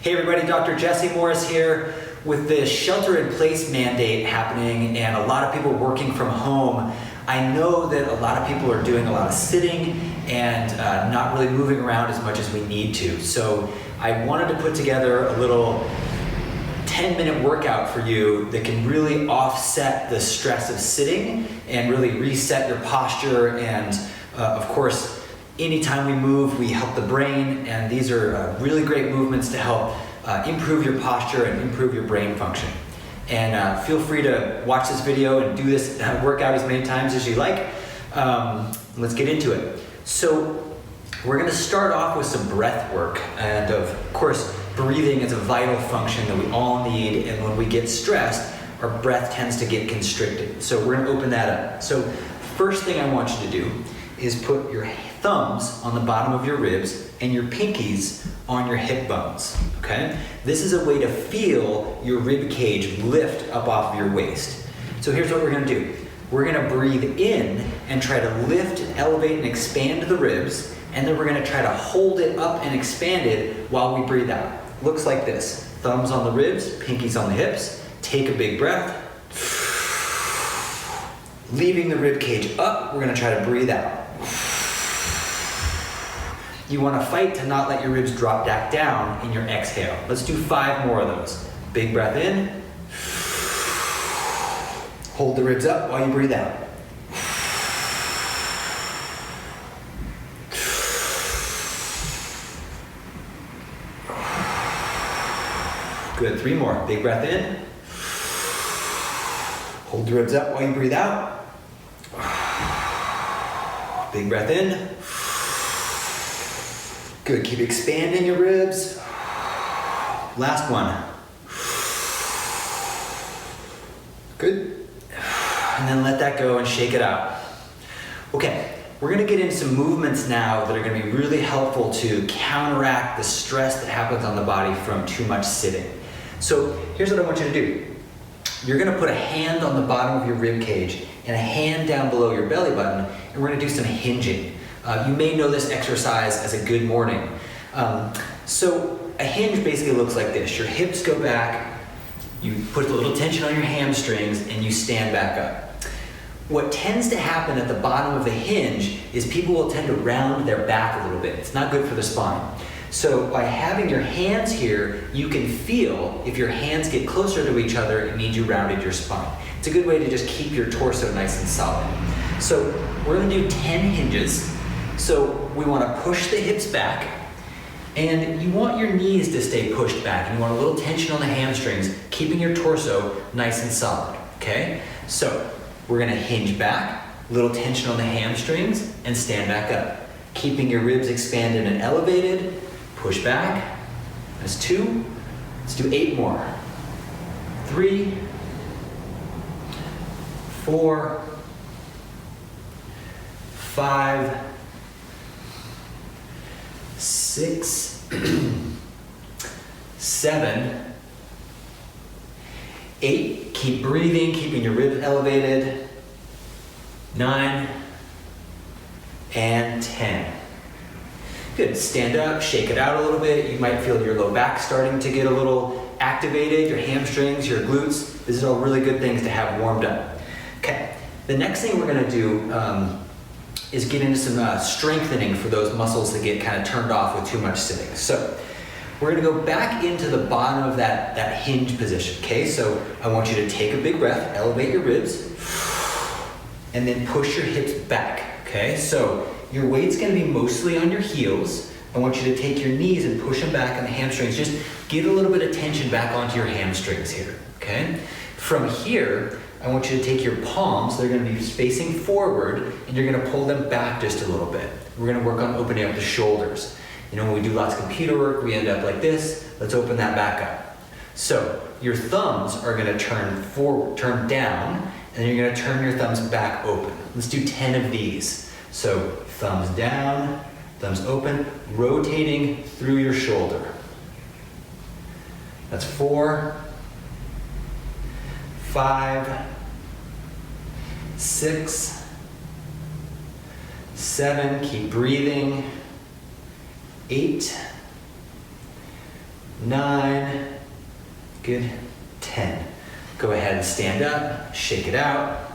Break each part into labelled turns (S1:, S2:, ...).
S1: Hey everybody, Dr. Jesse Morris here. With the shelter-in-place mandate happening and a lot of people working from home, I know that a lot of people are doing a lot of sitting and not really moving around as much as we need to. So I wanted to put together a little 10-minute workout for you that can really offset the stress of sitting and really reset your posture. And of course, anytime we move, we help the brain, and these are really great movements to help improve your posture and improve your brain function. And feel free to watch this video and do this workout as many times as you like. Let's get into it. So we're gonna start off with some breath work. And of course, breathing is a vital function that we all need. And when we get stressed, our breath tends to get constricted. So we're gonna open that up. So first thing I want you to do is put your thumbs on the bottom of your ribs and your pinkies on your hip bones, okay? This is a way to feel your rib cage lift up off of your waist. So here's what we're gonna do. We're gonna breathe in and try to lift, elevate, and expand the ribs, and then we're gonna try to hold it up and expand it while we breathe out. Looks like this. Thumbs on the ribs, pinkies on the hips. Take a big breath. Leaving the rib cage up, we're gonna try to breathe out. You wanna fight to not let your ribs drop back down in your exhale. Let's do 5 more of those. Big breath in. Hold the ribs up while you breathe out. Good, 3 more. Big breath in. Hold the ribs up while you breathe out. Big breath in. Good, keep expanding your ribs. Last one. Good. And then let that go and shake it out. Okay, we're gonna get into some movements now that are gonna be really helpful to counteract the stress that happens on the body from too much sitting. So here's what I want you to do. You're gonna put a hand on the bottom of your rib cage and a hand down below your belly button, and we're gonna do some hinging. You may know this exercise as a good morning. So a hinge basically looks like this. Your hips go back, you put a little tension on your hamstrings, and you stand back up. What tends to happen at the bottom of the hinge is people will tend to round their back a little bit. It's not good for the spine. So by having your hands here, you can feel if your hands get closer to each other, it means you rounded your spine. It's a good way to just keep your torso nice and solid. So we're gonna do 10 hinges. So we wanna push the hips back, and you want your knees to stay pushed back. And you want a little tension on the hamstrings, keeping your torso nice and solid, okay? So we're gonna hinge back, little tension on the hamstrings, and stand back up. Keeping your ribs expanded and elevated, push back. That's 2. Let's do 8 more. 3, 4, 5, 6, 7, 8. Keep breathing, keeping your ribs elevated. 9, and 10. Good, stand up, shake it out a little bit. You might feel your low back starting to get a little activated, your hamstrings, your glutes. These are all really good things to have warmed up. Okay, the next thing we're gonna do is get into some strengthening for those muscles that get kind of turned off with too much sitting. So we're gonna go back into the bottom of that hinge position, okay? So I want you to take a big breath, elevate your ribs, and then push your hips back, okay? So your weight's gonna be mostly on your heels. I want you to take your knees and push them back on the hamstrings. Just get a little bit of tension back onto your hamstrings here, okay? From here, I want you to take your palms, they're gonna be facing forward, and you're gonna pull them back just a little bit. We're gonna work on opening up the shoulders. You know, when we do lots of computer work, we end up like this. Let's open that back up. So your thumbs are gonna turn forward, turn down, and then you're gonna turn your thumbs back open. Let's do 10 of these. So thumbs down, thumbs open, rotating through your shoulder. That's 4, 5, 6, 7, keep breathing, 8, 9, good, 10. Go ahead and stand up, shake it out.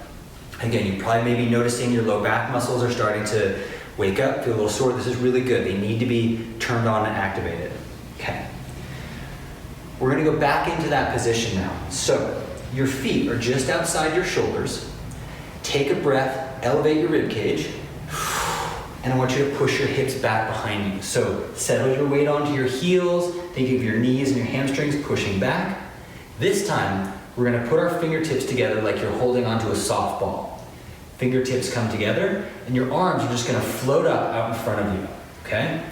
S1: Again, you probably may be noticing your low back muscles are starting to wake up, feel a little sore. This is really good. They need to be turned on and activated. Okay. We're gonna go back into that position now. So your feet are just outside your shoulders. Take a breath, elevate your rib cage, and I want you to push your hips back behind you. So settle your weight onto your heels, think of your knees and your hamstrings pushing back. This time, we're gonna put our fingertips together like you're holding onto a softball. Fingertips come together, and your arms are just gonna float up out in front of you, okay?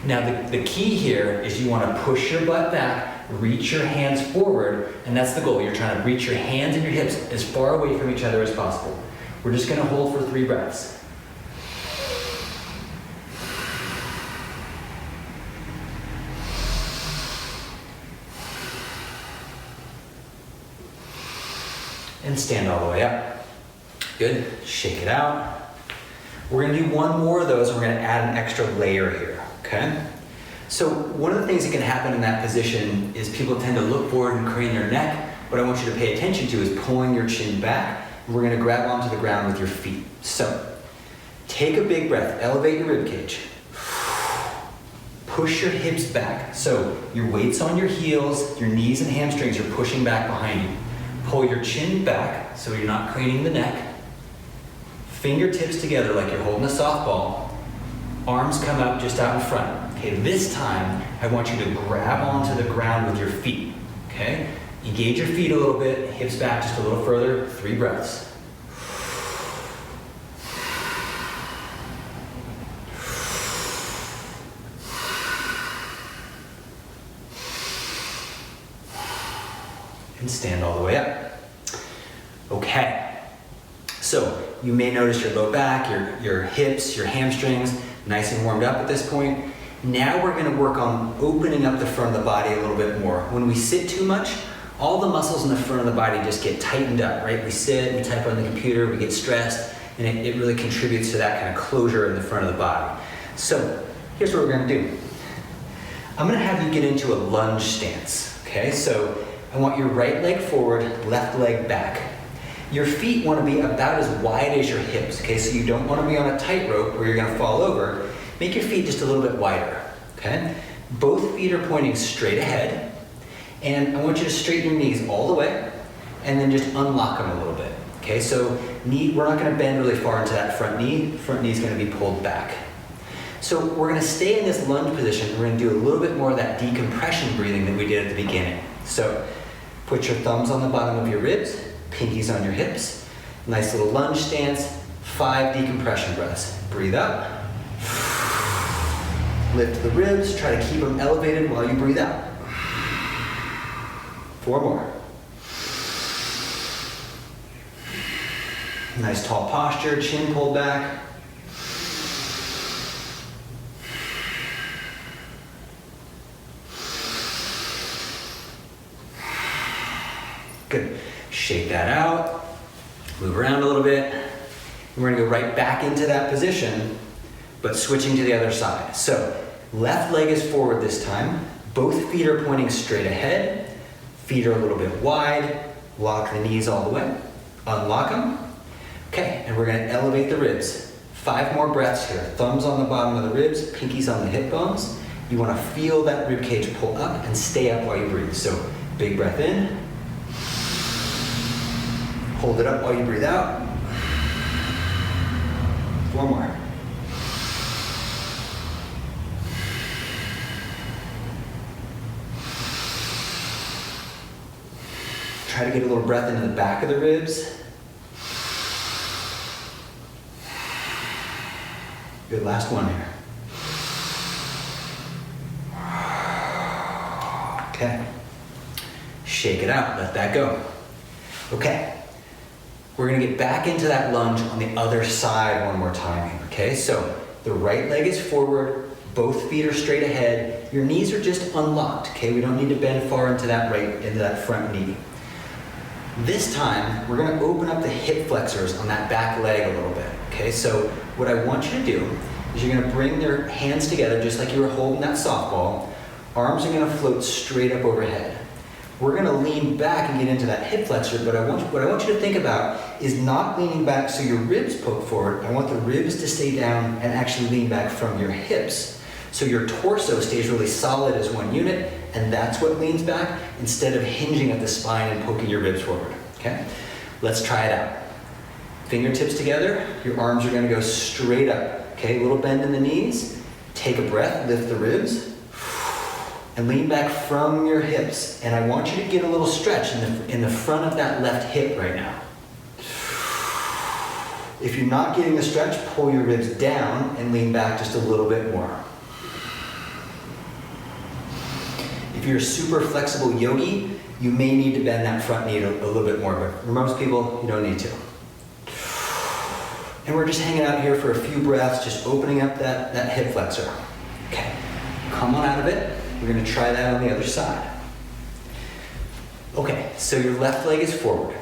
S1: Now the key here is you wanna push your butt back, reach your hands forward, and that's the goal. You're trying to reach your hands and your hips as far away from each other as possible. We're just gonna hold for 3 breaths. And stand all the way up. Good, shake it out. We're gonna do one more of those, and we're gonna add an extra layer here, okay? So one of the things that can happen in that position is people tend to look forward and crane their neck. What I want you to pay attention to is pulling your chin back. We're gonna grab onto the ground with your feet. So take a big breath, elevate your rib cage. Push your hips back. So your weight's on your heels, your knees and hamstrings are pushing back behind you. Pull your chin back so you're not craning the neck. Fingertips together like you're holding a softball. Arms come up just out in front. Okay, this time I want you to grab onto the ground with your feet. Okay, engage your feet a little bit, hips back just a little further. 3 breaths. And stand all the way up. Okay, so you may notice your low back, your hips, your hamstrings, nice and warmed up at this point. Now we're gonna work on opening up the front of the body a little bit more. When we sit too much, all the muscles in the front of the body just get tightened up, right? We sit, we type on the computer, we get stressed, and it really contributes to that kind of closure in the front of the body. So here's what we're gonna do. I'm gonna have you get into a lunge stance, okay? So I want your right leg forward, left leg back. Your feet want to be about as wide as your hips, okay? So you don't want to be on a tightrope where you're going to fall over. Make your feet just a little bit wider, okay? Both feet are pointing straight ahead, and I want you to straighten your knees all the way, and then just unlock them a little bit, okay? So we're not going to bend really far into that front knee. Front knee is going to be pulled back. So we're going to stay in this lunge position. We're going to do a little bit more of that decompression breathing that we did at the beginning. So put your thumbs on the bottom of your ribs, pinkies on your hips. Nice little lunge stance, 5 decompression breaths. Breathe up. Lift the ribs, try to keep them elevated while you breathe out. 4 more. Nice tall posture, chin pulled back. Good. Shake that out. Move around a little bit. And we're gonna go right back into that position, but switching to the other side. So left leg is forward this time. Both feet are pointing straight ahead. Feet are a little bit wide. Lock the knees all the way. Unlock them. Okay, and we're gonna elevate the ribs. 5 more breaths here. Thumbs on the bottom of the ribs, pinkies on the hip bones. You wanna feel that rib cage pull up and stay up while you breathe. So big breath in. Hold it up while you breathe out. 4 more. Try to get a little breath into the back of the ribs. Good, last one here. Okay. Shake it out, let that go. Okay. We're gonna get back into that lunge on the other side one more time here, okay? So the right leg is forward, both feet are straight ahead, your knees are just unlocked, okay? We don't need to bend far into that front knee. This time, we're gonna open up the hip flexors on that back leg a little bit, okay? So what I want you to do is you're gonna bring your hands together just like you were holding that softball. Arms are gonna float straight up overhead. We're gonna lean back and get into that hip flexor, but what I want you to think about is not leaning back so your ribs poke forward. I want the ribs to stay down and actually lean back from your hips. So your torso stays really solid as one unit, and that's what leans back, instead of hinging at the spine and poking your ribs forward, okay? Let's try it out. Fingertips together, your arms are gonna go straight up, okay? A little bend in the knees, take a breath, lift the ribs, and lean back from your hips. And I want you to get a little stretch in the front of that left hip right now. If you're not getting the stretch, pull your ribs down and lean back just a little bit more. If you're a super flexible yogi, you may need to bend that front knee a little bit more, but for most people, you don't need to. And we're just hanging out here for a few breaths, just opening up that hip flexor. Okay, come on out of it. We're gonna try that on the other side. Okay, so your left leg is forward.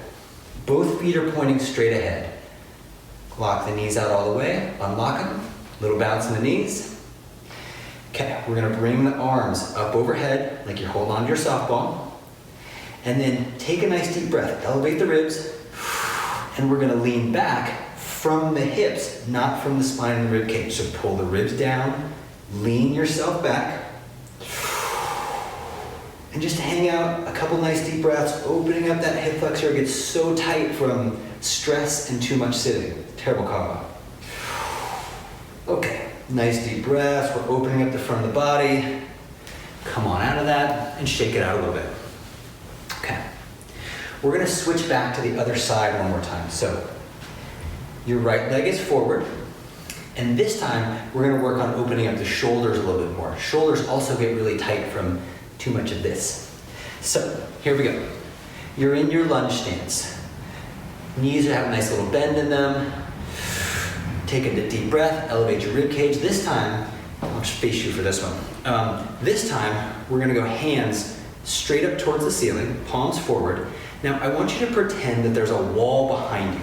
S1: Both feet are pointing straight ahead. Lock the knees out all the way, unlock them, little bounce in the knees. Okay, we're gonna bring the arms up overhead like you're holding on to your softball. And then take a nice deep breath, elevate the ribs, and we're gonna lean back from the hips, not from the spine and the rib cage. So pull the ribs down, lean yourself back, and just hang out a couple nice deep breaths, opening up that hip flexor. It gets so tight from stress and too much sitting. Terrible combo. Okay, nice deep breaths. We're opening up the front of the body. Come on out of that and shake it out a little bit. Okay, we're gonna switch back to the other side one more time. So your right leg is forward. And this time, we're gonna work on opening up the shoulders a little bit more. Shoulders also get really tight from too much of this. So, here we go. You're in your lunge stance. Knees have a nice little bend in them. Take a deep breath, elevate your rib cage. This time, I'll just face you for this one. This time, we're gonna go hands straight up towards the ceiling, palms forward. Now, I want you to pretend that there's a wall behind you.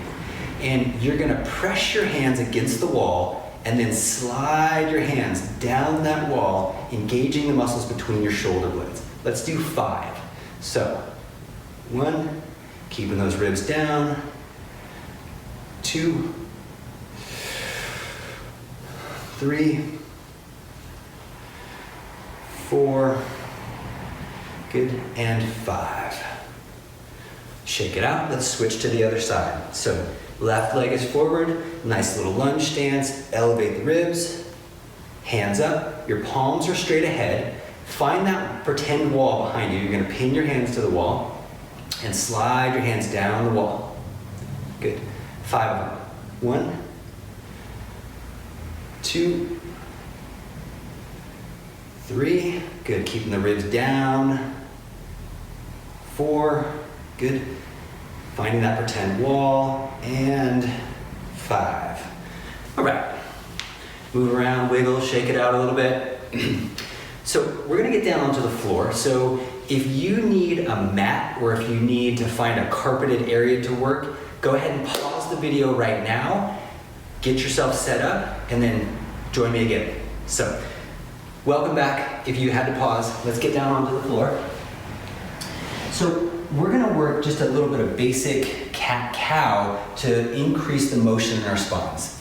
S1: And you're gonna press your hands against the wall and then slide your hands down that wall, engaging the muscles between your shoulder blades. Let's do 5. So, 1, keeping those ribs down. 2, 3, 4, good, and 5. Shake it out, let's switch to the other side. So, left leg is forward, nice little lunge stance, elevate the ribs, hands up, your palms are straight ahead. Find that pretend wall behind you. You're gonna pin your hands to the wall and slide your hands down the wall. Good, 5 of them. 1, 2, 3, good, keeping the ribs down. 4, good. Finding that pretend wall, and 5. All right, move around, wiggle, shake it out a little bit. So we're gonna get down onto the floor. So if you need a mat or if you need to find a carpeted area to work, go ahead and pause the video right now, get yourself set up, and then join me again. So, welcome back. If you had to pause, let's get down onto the floor. So we're gonna work just a little bit of basic cat-cow to increase the motion in our spines.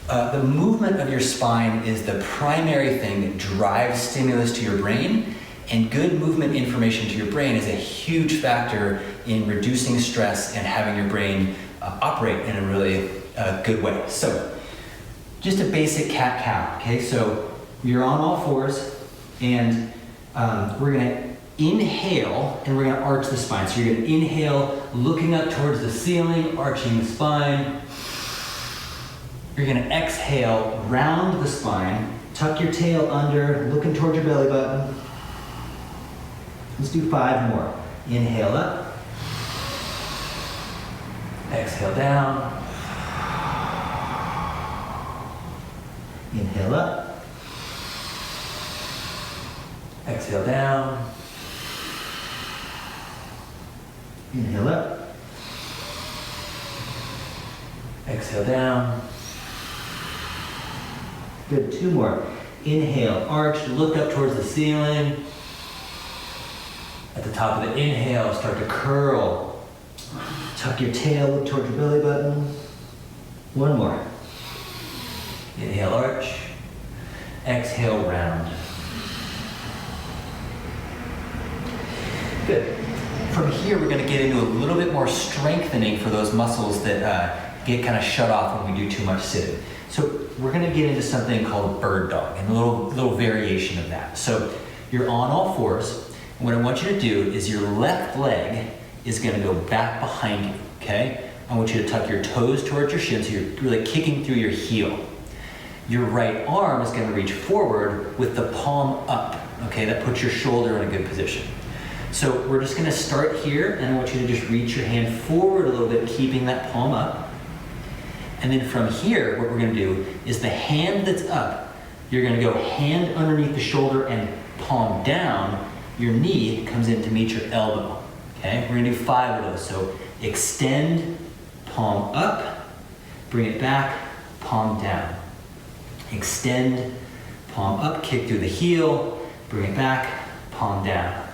S1: The movement of your spine is the primary thing that drives stimulus to your brain, and good movement information to your brain is a huge factor in reducing stress and having your brain operate in a really good way. So, just a basic cat-cow, okay? So, you're on all fours, and we're gonna inhale, and we're gonna arch the spine. So you're gonna inhale, looking up towards the ceiling, arching the spine. You're gonna exhale, round the spine, tuck your tail under, looking towards your belly button. Let's do 5 more. Inhale up. Exhale down. Inhale up. Exhale down. Inhale up. Exhale down. Good, 2 more. Inhale, arch, look up towards the ceiling. top of the inhale, start to curl. Tuck your tail, look towards your belly button. One more. Inhale, arch. Exhale, round. Good. From here, we're going to get into a little bit more strengthening for those muscles that get kind of shut off when we do too much sitting. So we're going to get into something called bird dog and a little variation of that. So you're on all fours. And what I want you to do is your left leg is going to go back behind you, okay? I want you to tuck your toes towards your shin so you're really kicking through your heel. Your right arm is going to reach forward with the palm up, okay? That puts your shoulder in a good position. So we're just going to start here, and I want you to just reach your hand forward a little bit, keeping that palm up. And then from here, what we're going to do is the hand that's up, you're going to go hand underneath the shoulder and palm down. Your knee comes in to meet your elbow, okay? We're going to do 5 of those. So extend, palm up, bring it back, palm down. Extend, palm up, kick through the heel, bring it back, palm down.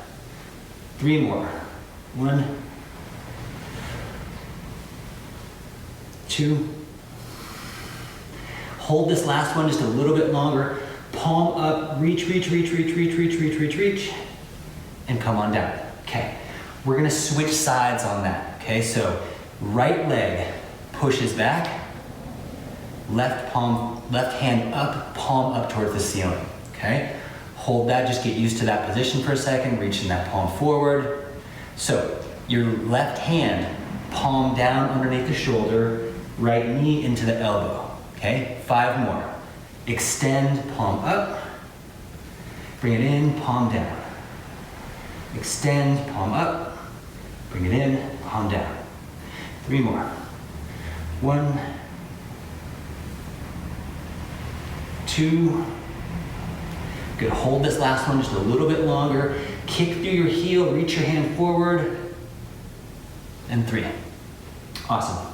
S1: 3 more. 1, 2. Hold this last one just a little bit longer. Palm up, reach, and come on down. Okay, we're gonna switch sides on that. Okay, so right leg pushes back, left hand up, palm up towards the ceiling. Okay, hold that, just get used to that position for a second, reaching that palm forward. So your left hand, palm down underneath the shoulder, right knee into the elbow. Okay, 5 more. Extend, palm up, bring it in, palm down. Extend, palm up, bring it in, palm down. 3 more. 1, 2. Good, hold this last one just a little bit longer. Kick through your heel, reach your hand forward, and 3. Awesome.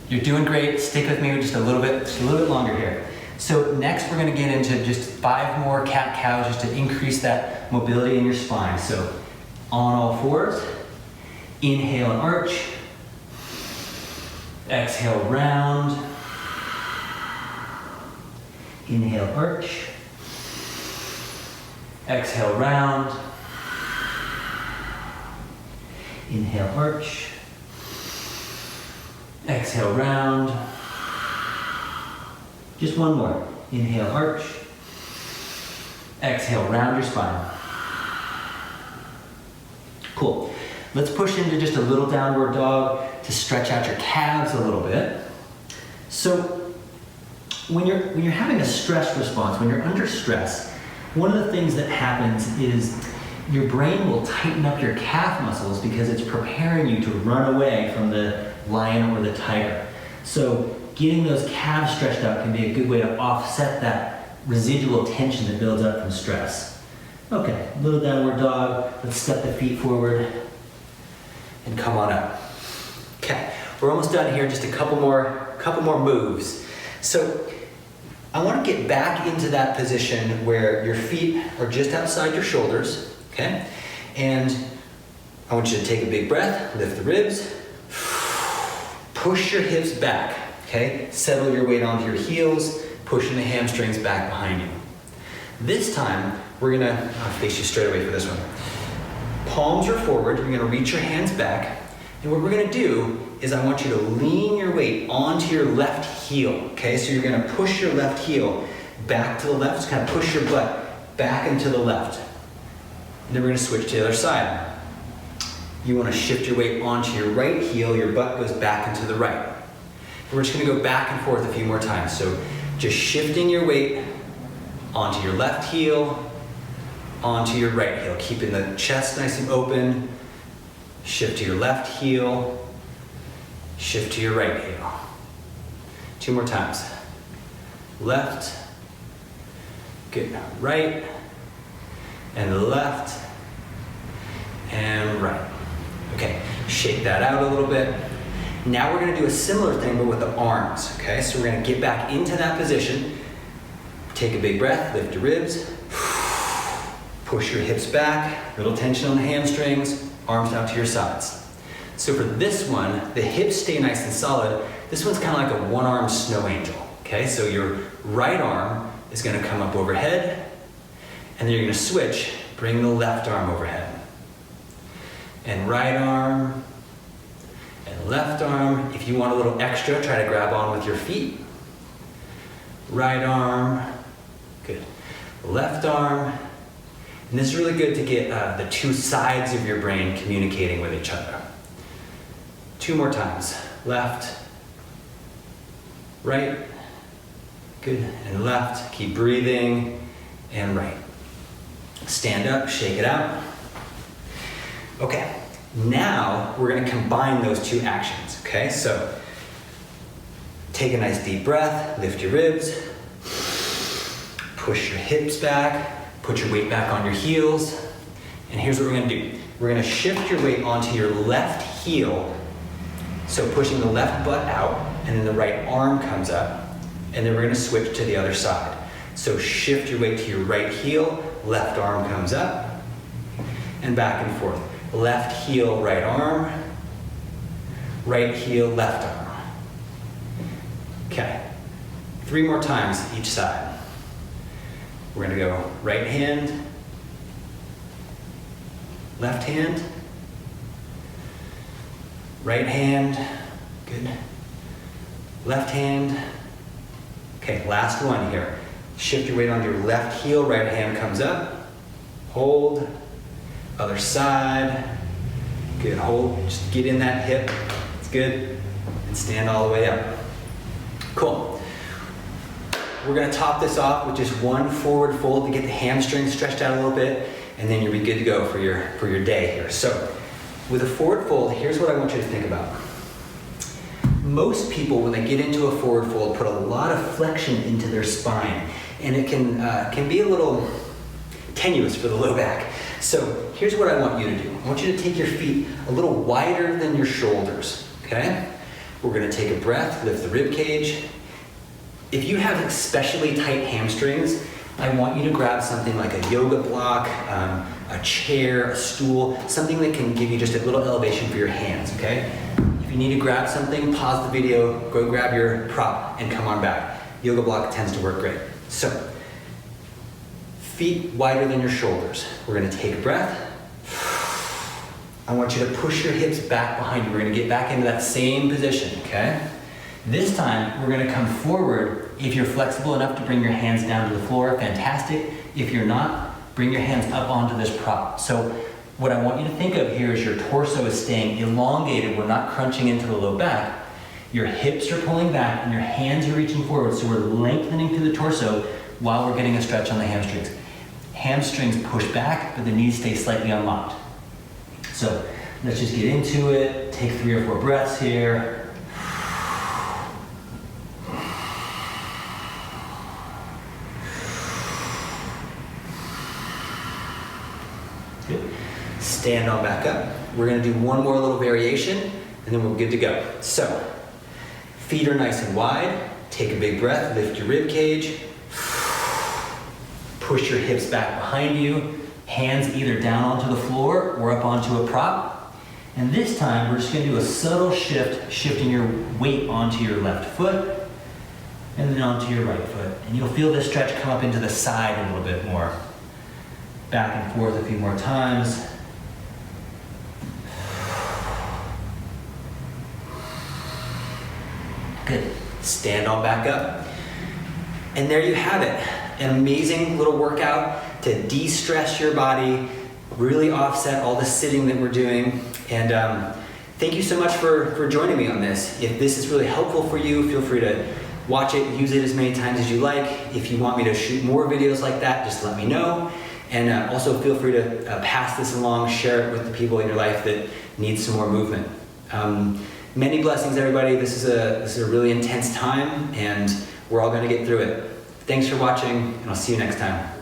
S1: You're doing great. Stick with me just a little bit longer here. So next we're going to get into just 5 more cat-cows just to increase that mobility in your spine. So on all fours, inhale and arch, exhale round, inhale arch, exhale round, inhale arch, exhale round. Just 1 more. Inhale, arch. Exhale, round your spine. Cool. Let's push into just a little downward dog to stretch out your calves a little bit. So when you're having a stress response, when you're under stress, one of the things that happens is your brain will tighten up your calf muscles because it's preparing you to run away from the lion or the tiger. So getting those calves stretched out can be a good way to offset that residual tension that builds up from stress. Okay, little downward dog. Let's step the feet forward and come on up. Okay, we're almost done here. Just a couple more moves. So I want to get back into that position where your feet are just outside your shoulders. Okay, and I want you to take a big breath, lift the ribs, push your hips back. Okay, settle your weight onto your heels, pushing the hamstrings back behind you. This time, we're gonna face you straight away for this one. Palms are forward, you're gonna reach your hands back, and what we're gonna do is I want you to lean your weight onto your left heel, okay? So you're gonna push your left heel back to the left, just kind of push your butt back into the left. And then we're gonna switch to the other side. You wanna shift your weight onto your right heel, your butt goes back into the right. We're just gonna go back and forth a few more times. So just shifting your weight onto your left heel, onto your right heel, keeping the chest nice and open. Shift to your left heel, shift to your right heel. 2 more times. Left, good, right, and left, and right. Okay, shake that out a little bit. Now we're gonna do a similar thing, but with the arms, okay? So we're gonna get back into that position. Take a big breath, lift your ribs. Push your hips back, little tension on the hamstrings, arms out to your sides. So for this one, the hips stay nice and solid. This one's kind of like a one-arm snow angel, okay? So your right arm is gonna come up overhead, and then you're gonna switch, bring the left arm overhead. And right arm, and left arm. If you want a little extra, try to grab on with your feet. Right arm, good. Left arm. And this is really good to get the two sides of your brain communicating with each other. 2 more times. Left, right, good, and left. Keep breathing, and right. Stand up, shake it out. Okay, now we're gonna combine those 2 actions, okay? So, take a nice deep breath, lift your ribs, push your hips back, put your weight back on your heels, and here's what we're gonna do. We're gonna shift your weight onto your left heel, so pushing the left butt out, and then the right arm comes up, and then we're gonna switch to the other side. So shift your weight to your right heel, left arm comes up, and back and forth. Left heel, right arm, right heel, left arm. Okay, 3 more times each side. We're gonna go right hand, left hand, right hand, good, left hand. Okay, last one here. Shift your weight on your left heel, right hand comes up, hold, other side, good, hold, just get in that hip, it's good, and stand all the way up. Cool. We're gonna top this off with just 1 forward fold to get the hamstrings stretched out a little bit, and then you'll be good to go for your day here. So, with a forward fold, here's what I want you to think about. Most people, when they get into a forward fold, put a lot of flexion into their spine, and it can be a little tenuous for the low back. So, here's what I want you to do. I want you to take your feet a little wider than your shoulders, okay? We're gonna take a breath, lift the rib cage. If you have especially tight hamstrings, I want you to grab something like a yoga block, a chair, a stool, something that can give you just a little elevation for your hands, okay? If you need to grab something, pause the video, go grab your prop, and come on back. Yoga block tends to work great. So, feet wider than your shoulders. We're gonna take a breath. I want you to push your hips back behind you. We're gonna get back into that same position, okay? This time, we're gonna come forward. If you're flexible enough to bring your hands down to the floor, fantastic. If you're not, bring your hands up onto this prop. So what I want you to think of here is your torso is staying elongated. We're not crunching into the low back. Your hips are pulling back and your hands are reaching forward. So we're lengthening through the torso while we're getting a stretch on the hamstrings. Hamstrings push back, but the knees stay slightly unlocked. So let's just get into it. Take 3 or 4 breaths here. Good. Stand on back up. We're gonna do 1 more little variation, and then we're good to go. So, feet are nice and wide. Take a big breath, lift your rib cage. Push your hips back behind you. Hands either down onto the floor or up onto a prop. And this time, we're just gonna do a subtle shift, shifting your weight onto your left foot, and then onto your right foot. And you'll feel this stretch come up into the side a little bit more. Back and forth a few more times. Good. Stand on back up. And there you have it. An amazing little workout to de-stress your body, really offset all the sitting that we're doing. And thank you so much for joining me on this. If this is really helpful for you, feel free to watch it, use it as many times as you like. If you want me to shoot more videos like that, just let me know. And also feel free to pass this along, share it with the people in your life that need some more movement. Many blessings, everybody. This is a really intense time, and we're all going to get through it. Thanks for watching, and I'll see you next time.